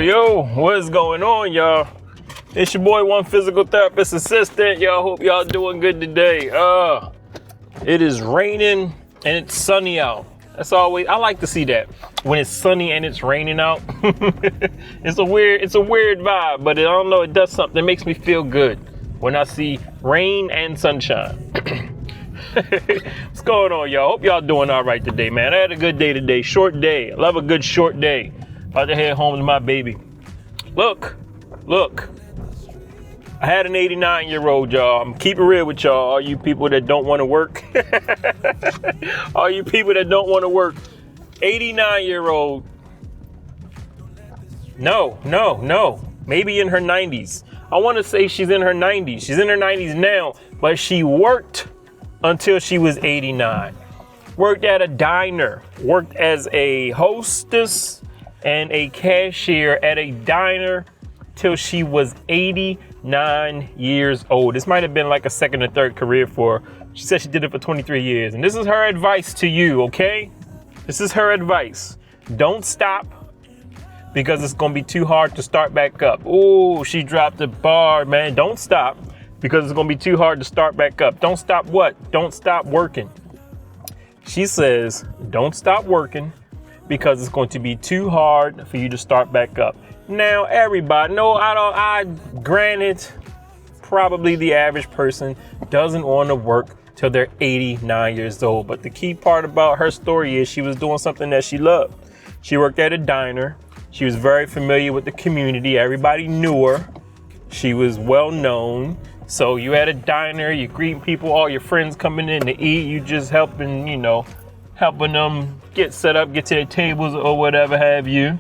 Yo, what is going on, y'all? It's your boy, One Physical Therapist Assistant. Y'all, hope y'all doing good today. It is raining and it's sunny out. That's always, I like to see that. When it's sunny and it's raining out. It's a weird vibe, but I don't know, it does something. It makes me feel good when I see rain and sunshine. What's going on, y'all? Hope y'all doing all right today, man. I had a good day today. Short day. I love a good short day. About to head home to my baby. Look. I had an 89-year-old, y'all. I'm keeping it real with y'all. All you people that don't want to work. All you people that don't want to work. 89-year-old. No. Maybe in her 90s. I want to say she's in her 90s. She's in her 90s now, but she worked until she was 89. Worked at a diner. Worked as a hostess and a cashier at a diner till she was 89 years old. This might have been like a second or third career for her. She said she did it for 23 years. And this is her advice to you, okay? This is her advice. Don't stop because it's gonna be too hard to start back up. Oh, she dropped the bar, man. Don't stop because it's gonna be too hard to start back up. Don't stop what? Don't stop working. She says, don't stop working because it's going to be too hard for you to start back up. Now, everybody, granted, probably the average person doesn't want to work till they're 89 years old. But the key part about her story is she was doing something that she loved. She worked at a diner. She was very familiar with the community. Everybody knew her. She was well known. So you at a diner, you're greeting people, all your friends coming in to eat. You just helping them get set up, get to their tables or whatever have you.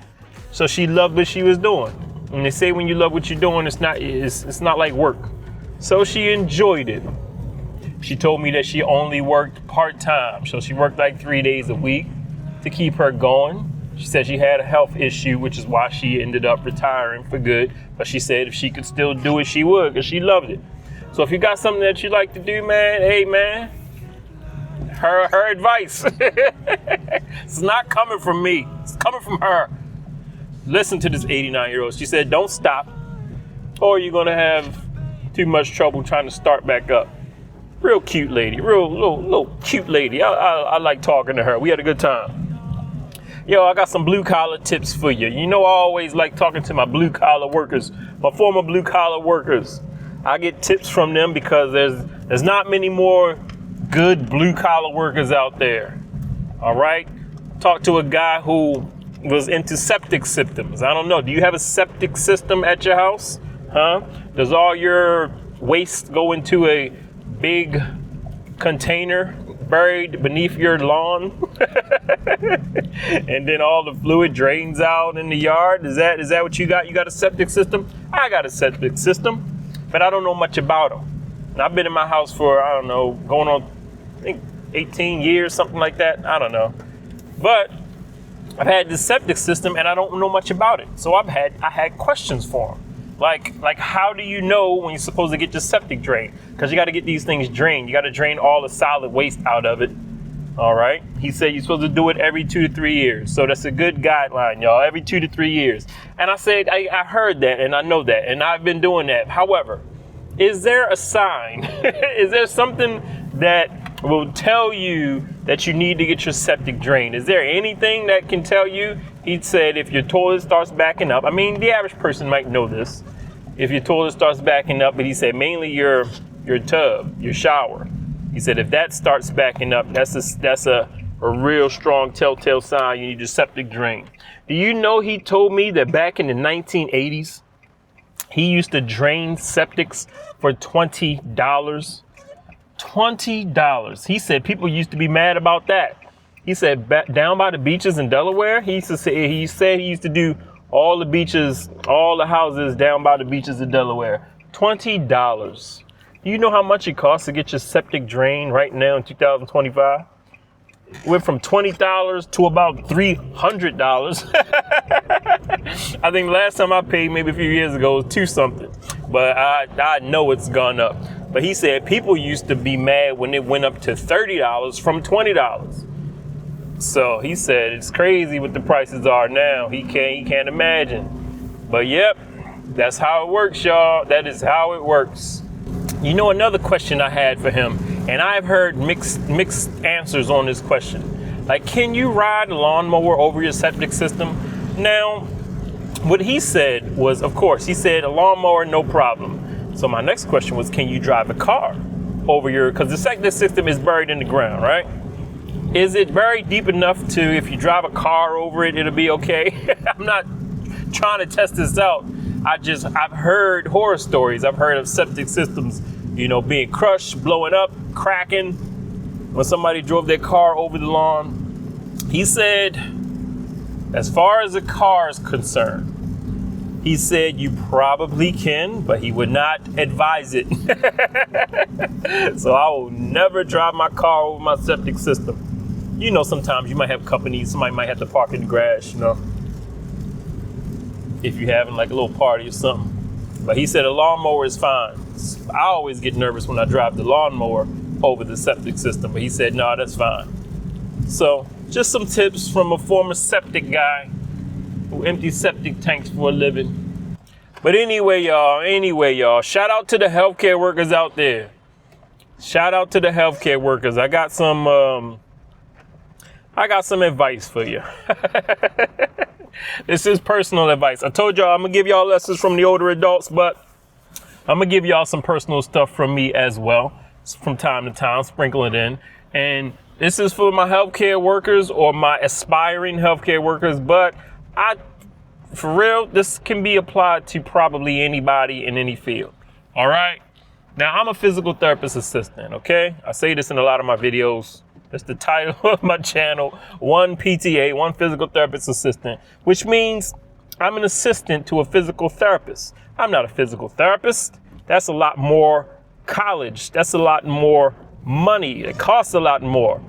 So she loved what she was doing. And they say when you love what you're doing, it's not like work. So she enjoyed it. She told me that she only worked part-time. So she worked like 3 days a week to keep her going. She said she had a health issue, which is why she ended up retiring for good. But she said if she could still do it, she would, because she loved it. So if you got something that you like to do, man, hey, man, her advice. It's not coming from me. It's coming from her. Listen to this 89-year-old. She said, don't stop, or you're going to have too much trouble trying to start back up. Real cute lady. Real little cute lady. I like talking to her. We had a good time. Yo, I got some blue-collar tips for you. You know I always like talking to my blue-collar workers, my former blue-collar workers. I get tips from them because there's not many more good blue-collar workers out there. All right? Talk to a guy who was into septic systems. I don't know. Do you have a septic system at your house? Huh? Does all your waste go into a big container buried beneath your lawn? And then all the fluid drains out in the yard? Is that what you got? You got a septic system? I got a septic system, but I don't know much about them. And I've been in my house for, I don't know, going on, I think 18 years, something like that. I don't know. But I've had this septic system and I don't know much about it. So I had questions for him. Like how do you know when you're supposed to get your septic drained? Because you got to get these things drained. You got to drain all the solid waste out of it. All right. He said you're supposed to do it every 2 to 3 years. So that's a good guideline, y'all. Every 2 to 3 years. And I said, I heard that and I know that and I've been doing that. However, is there a sign? Is there something that will tell you that you need to get your septic drained? Is there anything that can tell you? He said if your toilet starts backing up, I mean, the average person might know this. If your toilet starts backing up, but he said mainly your tub, your shower. He said if that starts backing up, that's a real strong telltale sign you need your septic drained. Do you know he told me that back in the 1980s, he used to drain septics for $20. $20. He said people used to be mad about that. He said down by the beaches in Delaware, he said he used to do all the beaches, all the houses down by the beaches of Delaware. $20. Do you know how much it costs to get your septic drained right now in 2025? It went from $20 to about $300. I think last time I paid, maybe a few years ago, was $2 something. But I know it's gone up. But he said people used to be mad when it went up to $30 from $20. So he said it's crazy what the prices are now. He can't imagine. But yep, that's how it works, y'all. That is how it works. You know, another question I had for him, and I've heard mixed answers on this question. Like, can you ride a lawnmower over your septic system? Now, what he said was, of course, he said a lawnmower, no problem. So my next question was, can you drive a car over your, because the septic system is buried in the ground, right? Is it buried deep enough to, if you drive a car over it, it'll be okay? I'm not trying to test this out. I've heard horror stories. I've heard of septic systems, you know, being crushed, blowing up, cracking when somebody drove their car over the lawn. He said, as far as a car is concerned, he said you probably can, but he would not advise it. So I will never drive my car over my septic system. You know, sometimes you might have company, somebody might have to park in the grass, you know, if you're having like a little party or something. But he said a lawnmower is fine. I always get nervous when I drive the lawnmower over the septic system, but he said, no, that's fine. So just some tips from a former septic guy who empties septic tanks for a living. But anyway, y'all, shout out to the healthcare workers out there. Shout out to the healthcare workers. I got some advice for you. This is personal advice. I told y'all I'm gonna give y'all lessons from the older adults, but I'm gonna give y'all some personal stuff from me as well, from time to time, sprinkle it in. And this is for my healthcare workers or my aspiring healthcare workers, but for real, this can be applied to probably anybody in any field. All right. Now, I'm a physical therapist assistant, okay? I say this in a lot of my videos. That's the title of my channel, one PTA, one physical therapist assistant, which means I'm an assistant to a physical therapist. I'm not a physical therapist. That's a lot more college. That's a lot more money. It costs a lot more.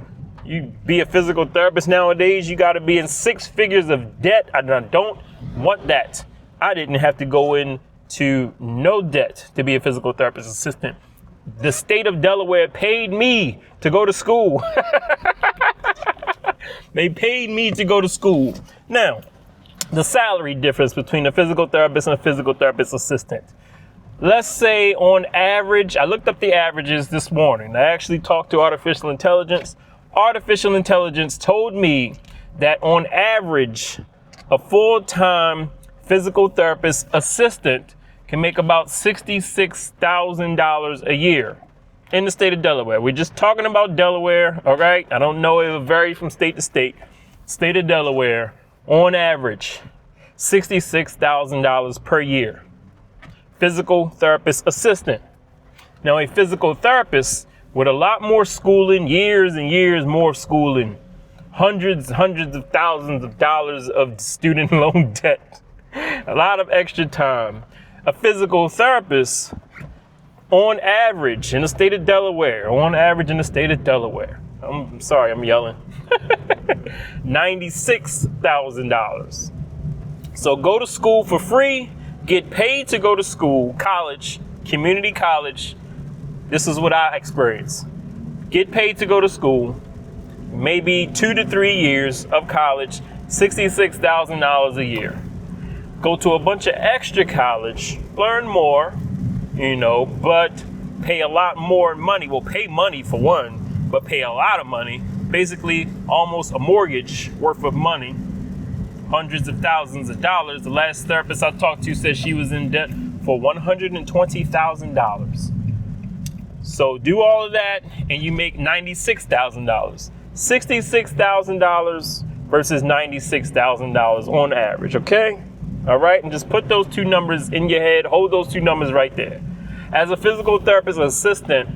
You be a physical therapist nowadays, you got to be in 6 figures of debt. I don't want that. I didn't have to go into no debt to be a physical therapist assistant. The state of Delaware paid me to go to school. They paid me to go to school. Now, the salary difference between a physical therapist and a physical therapist assistant. Let's say on average, I looked up the averages this morning. I actually talked to artificial intelligence. Artificial intelligence told me that on average, a full-time physical therapist assistant can make about $66,000 a year in the state of Delaware. We're just talking about Delaware, all right? I don't know, it will vary from state to state. State of Delaware, on average, $66,000 per year. Physical therapist assistant. Now, a physical therapist with a lot more schooling, years and years more schooling, hundreds of thousands of dollars of student loan debt, a lot of extra time. A physical therapist, on average in the state of Delaware, I'm sorry, I'm yelling, $96,000. So go to school for free, get paid to go to school, college, community college. This is what I experienced. Get paid to go to school, maybe 2 to 3 years of college, $66,000 a year. Go to a bunch of extra college, learn more, you know, but pay a lot more money. Well, pay money for one, but pay a lot of money. Basically, almost a mortgage worth of money, hundreds of thousands of dollars. The last therapist I talked to said she was in debt for $120,000. So do all of that and you make $96,000. $66,000 versus $96,000 on average, okay? All right, and just put those 2 numbers in your head. Hold those 2 numbers right there. As a physical therapist assistant,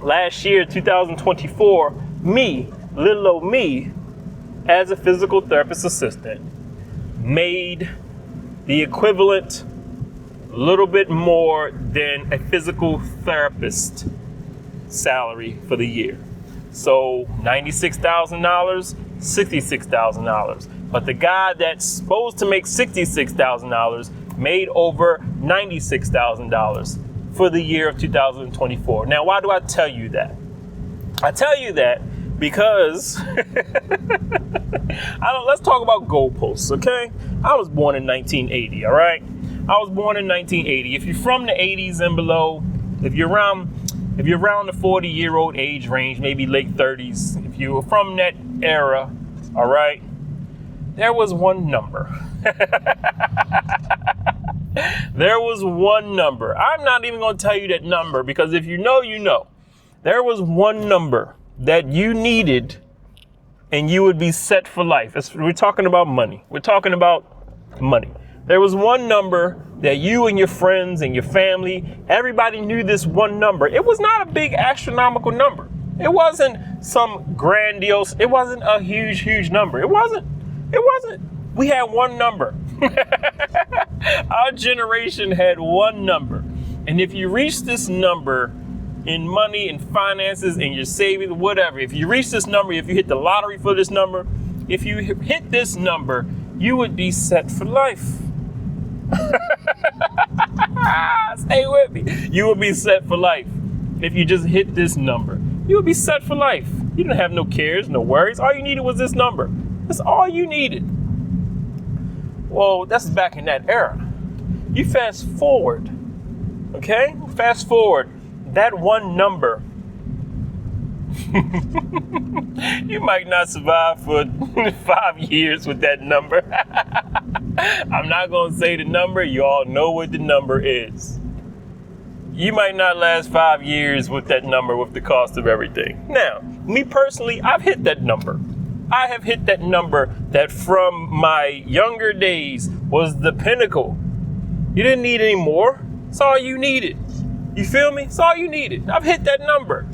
last year, 2024, me, little old me, as a physical therapist assistant, made the equivalent, a little bit more than a physical therapist salary for the year. So $96,000, $66,000. But the guy that's supposed to make $66,000 made over $96,000 for the year of 2024. Now, why do I tell you that? I tell you that Because let's talk about goalposts, okay? I was born in 1980, all right? I was born in 1980. If you're from the 80s and below, if you're around the 40-year-old age range, maybe late 30s, if you were from that era, all right, there was one number. There was one number. I'm not even going to tell you that number, because if you know, you know. There was one number that you needed and you would be set for life. We're talking about money. We're talking about money. There was one number that you and your friends and your family, everybody knew this one number. It was not a big astronomical number. It wasn't some grandiose, it wasn't a huge number. It wasn't. We had one number. Our generation had one number. And if you reach this number in money and finances and your savings, whatever, if you reach this number, if you hit the lottery for this number, if you hit this number, you would be set for life. Stay with me. You would be set for life. If you just hit this number, you would be set for life. You didn't have no cares, no worries. All you needed was this number. That's all you needed. Well, that's back in that era. You fast forward, okay? Fast forward, that one number. You might not survive for 5 years with that number. I'm not going to say the number. You all know what the number is. You might not last 5 years with that number with the cost of everything. Now, me personally, I've hit that number. I have hit that number that from my younger days was the pinnacle. You didn't need any more. It's all you needed. You feel me? It's all you needed. I've hit that number.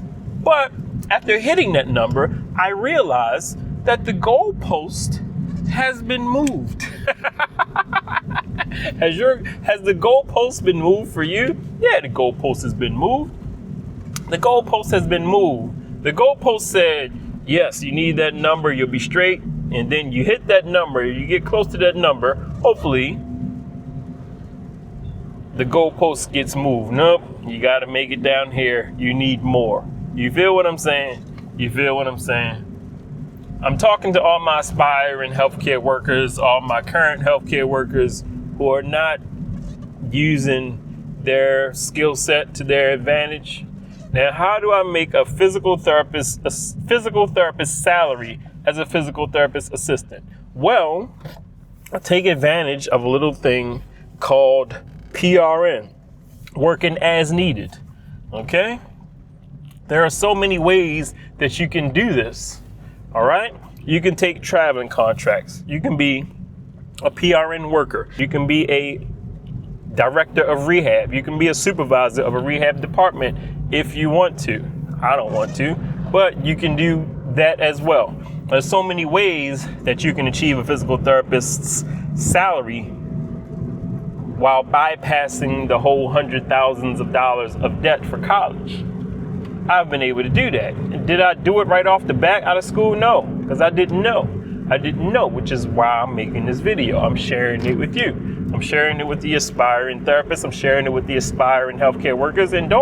But after hitting that number, I realized that the goalpost has been moved. Has the goalpost been moved for you? Yeah, the goalpost has been moved. The goalpost has been moved. The goalpost said, yes, you need that number, you'll be straight. And then you hit that number, you get close to that number, hopefully the goalpost gets moved. Nope, you got to make it down here. You need more. You feel what I'm saying? You feel what I'm saying? I'm talking to all my aspiring healthcare workers, all my current healthcare workers who are not using their skill set to their advantage. Now, how do I make a physical therapist salary as a physical therapist assistant? Well, I take advantage of a little thing called PRN, working as needed. Okay? There are so many ways that you can do this. All right? You can take traveling contracts. You can be a PRN worker. You can be a director of rehab. You can be a supervisor of a rehab department if you want to. I don't want to, but you can do that as well. There's so many ways that you can achieve a physical therapist's salary while bypassing the whole hundreds of thousands of dollars of debt for college. I've been able to do that. Did I do it right off the bat out of school? No, because I didn't know. Which is why I'm making this video. I'm sharing it with you. I'm sharing it with the aspiring therapists. I'm sharing it with the aspiring healthcare workers. And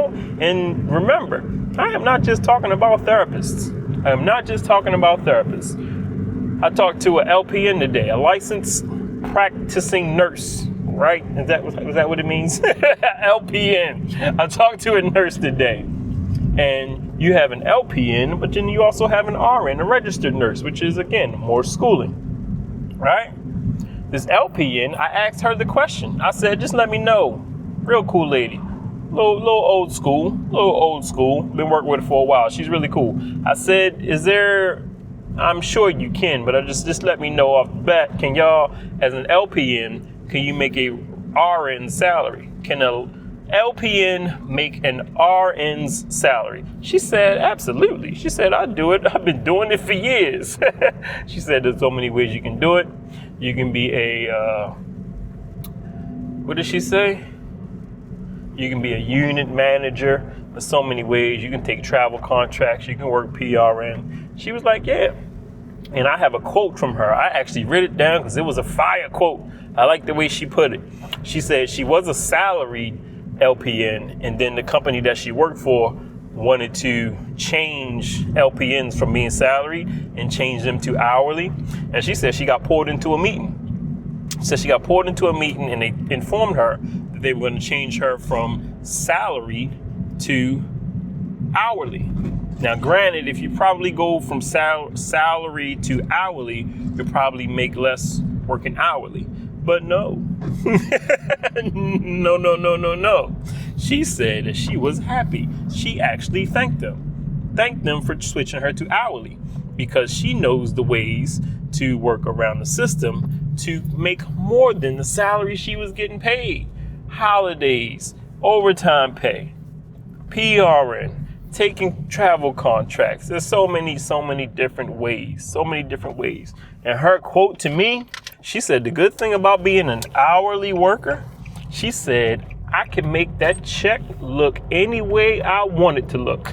remember, I am not just talking about therapists. I talked to an LPN today, a licensed practicing nurse, right? Is that what it means? LPN. I talked to a nurse today. And you have an LPN, but then you also have an RN, a registered nurse, which is, again, more schooling, right? This LPN, I asked her the question. I said, just let me know. Real cool lady. Little old school. Been working with her for a while. She's really cool. I said, I'm sure you can, but just let me know off the bat. Can y'all, as an LPN, can you make a RN salary? Can a LPN make an RN's salary? She said, absolutely. She said, I do it. I've been doing it for years. She said, there's so many ways you can do it. You can be what did she say? You can be a unit manager. There's so many ways. You can take travel contracts. You can work PRN. She was like, yeah. And I have a quote from her. I actually read it down because it was a fire quote. I like the way she put it. She said she was a salaried LPN, and then the company that she worked for wanted to change LPNs from being salaried and change them to hourly. And she said she got pulled into a meeting. Said she got pulled into a meeting and they informed her that they were going to change her from salary to hourly. Now, granted, if you probably go from salary to hourly, you'll probably make less working hourly. But no. No. She said that she was happy. She actually thanked them for switching her to hourly because she knows the ways to work around the system to make more than the salary she was getting paid. Holidays, overtime pay, PRN, taking travel contracts. There's so many different ways. And her quote to me, she said, the good thing about being an hourly worker, she said, I can make that check look any way I want it to look.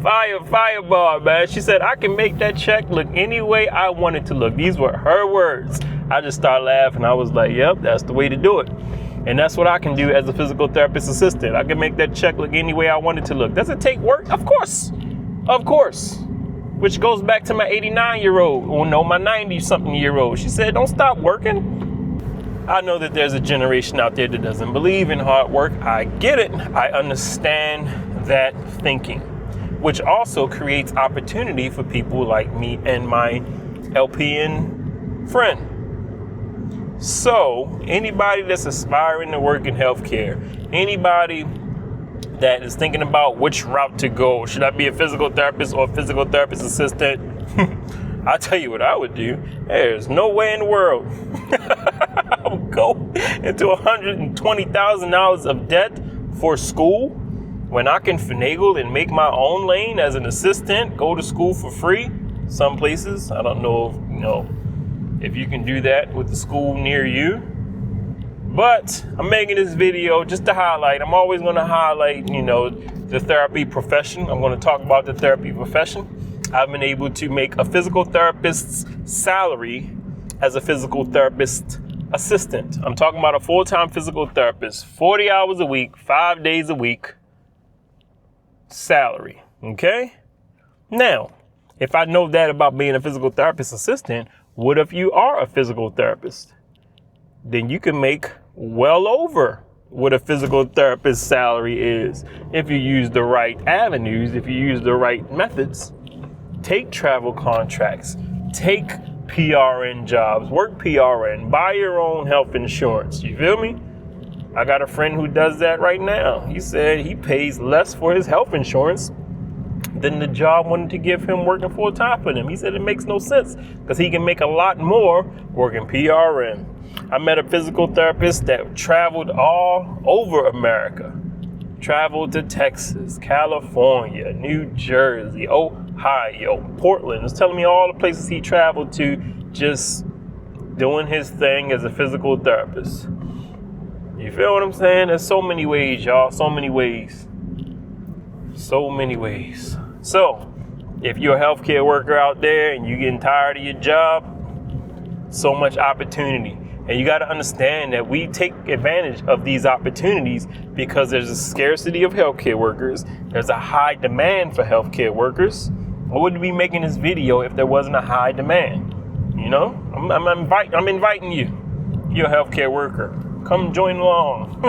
Fireball, man. She said, I can make that check look any way I want it to look. These were her words. I just started laughing. I was like, yep, that's the way to do it. And that's what I can do as a physical therapist assistant. I can make that check look any way I want it to look. Does it take work? Of course. Which goes back to my 89-year-old, or no, my 90-something-year-old. She said, don't stop working. I know that there's a generation out there that doesn't believe in hard work. I get it. I understand that thinking, which also creates opportunity for people like me and my LPN friend. So anybody that's aspiring to work in healthcare, anybody that is thinking about which route to go, should I be a physical therapist or a physical therapist assistant? I'll tell you what I would do. There's no way in the world I would go into $120,000 of debt for school when I can finagle and make my own lane as an assistant, go to school for free. Some places, I don't know if you can do that with the school near you. But I'm making this video just to highlight. I'm always going to highlight, the therapy profession. I'm going to talk about the therapy profession. I've been able to make a physical therapist's salary as a physical therapist assistant. I'm talking about a full-time physical therapist, 40 hours a week, 5 days a week, salary. Okay? Now, if I know that about being a physical therapist assistant, what if you are a physical therapist? Then you can make well over what a physical therapist salary is if you use the right avenues, if you use the right methods. Take travel contracts, take PRN jobs, work PRN, buy your own health insurance. You feel me? I got a friend who does that right now. He said he pays less for his health insurance than the job wanted to give him working full time for them. He said it makes no sense because he can make a lot more working PRN. I met a physical therapist that traveled all over America. Traveled to Texas, California, New Jersey, Ohio, Portland. He was telling me all the places he traveled to just doing his thing as a physical therapist. You feel what I'm saying? There's so many ways, y'all. So many ways. So, if you're a healthcare worker out there and you're getting tired of your job, so much opportunity. And you got to understand that we take advantage of these opportunities because there's a scarcity of healthcare workers. There's a high demand for healthcare workers. I wouldn't be making this video if there wasn't a high demand. I'm inviting you. You're a healthcare worker. Come join along.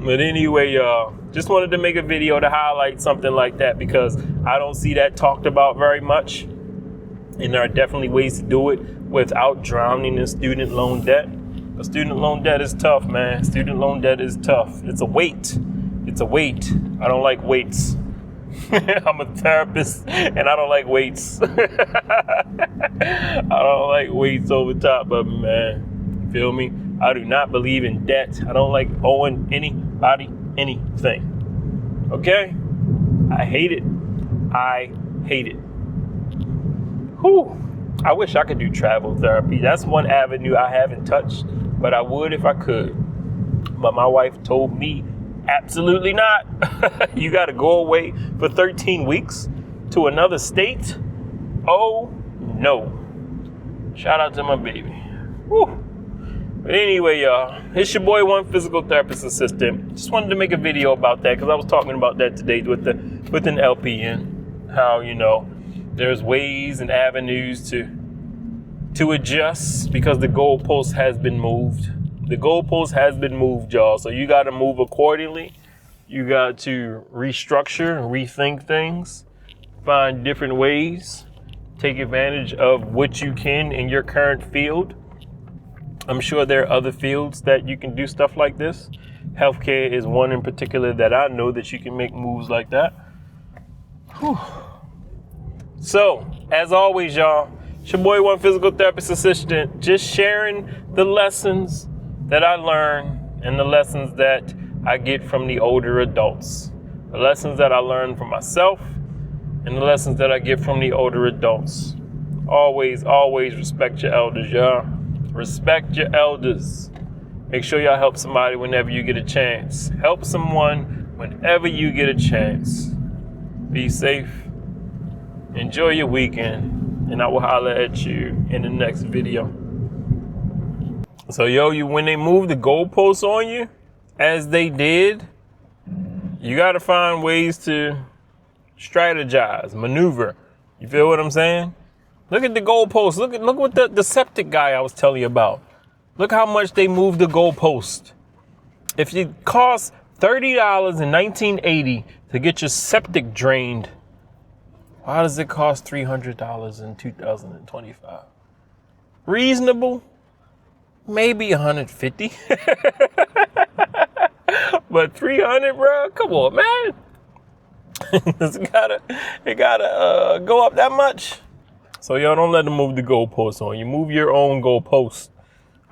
But anyway, y'all, just wanted to make a video to highlight something like that because I don't see that talked about very much. And there are definitely ways to do it without drowning in student loan debt. But student loan debt is tough, man. Student loan debt is tough. It's a weight. I don't like weights. I'm a therapist and I don't like weights. I don't like weights over top of me, man. You feel me? I do not believe in debt. I don't like owing anybody anything. Okay? I hate it. Whew. I wish I could do travel therapy. That's one avenue I haven't touched, but I would if I could. But my wife told me, absolutely not. You got to go away for 13 weeks to another state? Oh, no. Shout out to my baby. Whew. But anyway, y'all, it's your boy, One Physical Therapist Assistant. Just wanted to make a video about that because I was talking about that today with an LPN. How, you know, there's ways and avenues to adjust because the goalpost has been moved. The goalpost has been moved, y'all. So you got to move accordingly. You got to restructure, rethink things, find different ways, take advantage of what you can in your current field. I'm sure there are other fields that you can do stuff like this. Healthcare is one in particular that I know that you can make moves like that. Whew. So, as always, y'all, it's your boy, One Physical Therapist Assistant, just sharing the lessons that I learn and the lessons that I get from the older adults. The lessons that I learn from myself and the lessons that I get from the older adults. Always, always respect your elders, y'all. Respect your elders. Make sure y'all help somebody whenever you get a chance. Help someone whenever you get a chance. Be safe. Enjoy your weekend. And I will holler at you in the next video. So, when they move the goalposts on you, as they did, you got to find ways to strategize, maneuver. You feel what I'm saying? Look at the goalpost. Look what the septic guy I was telling you about. Look how much they moved the goalpost. If it costs $30 in 1980 to get your septic drained, why does it cost $300 in 2025? Reasonable? Maybe 150. But 300, bro? Come on, man. it gotta go up that much. So y'all don't let them move the goalposts on you. Move your own goalposts.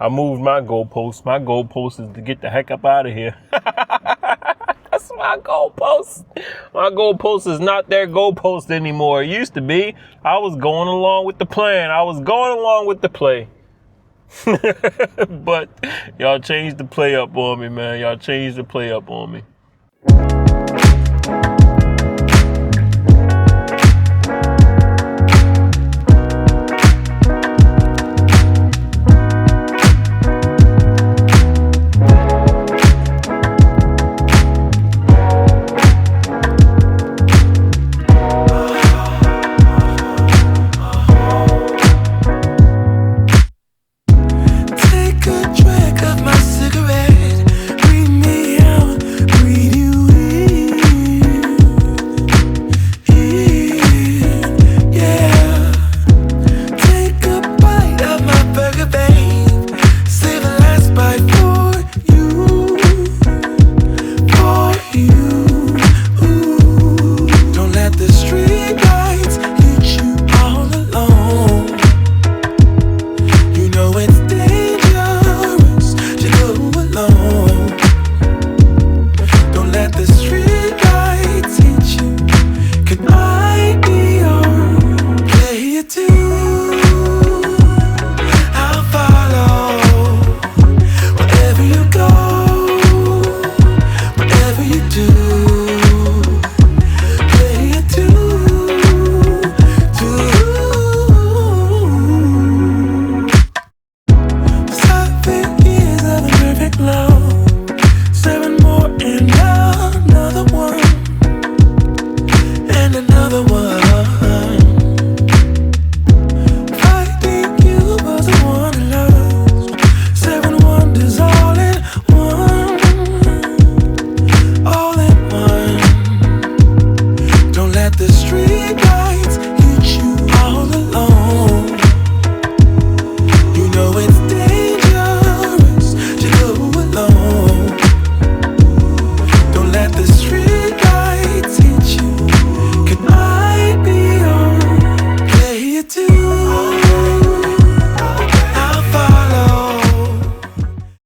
I moved my goalpost. My goalpost is to get the heck up out of here. That's my goalpost. My goalpost is not their goalpost anymore. It used to be. I was going along with the plan. I was going along with the play. But y'all changed the play up on me, man. Y'all changed the play up on me. Take a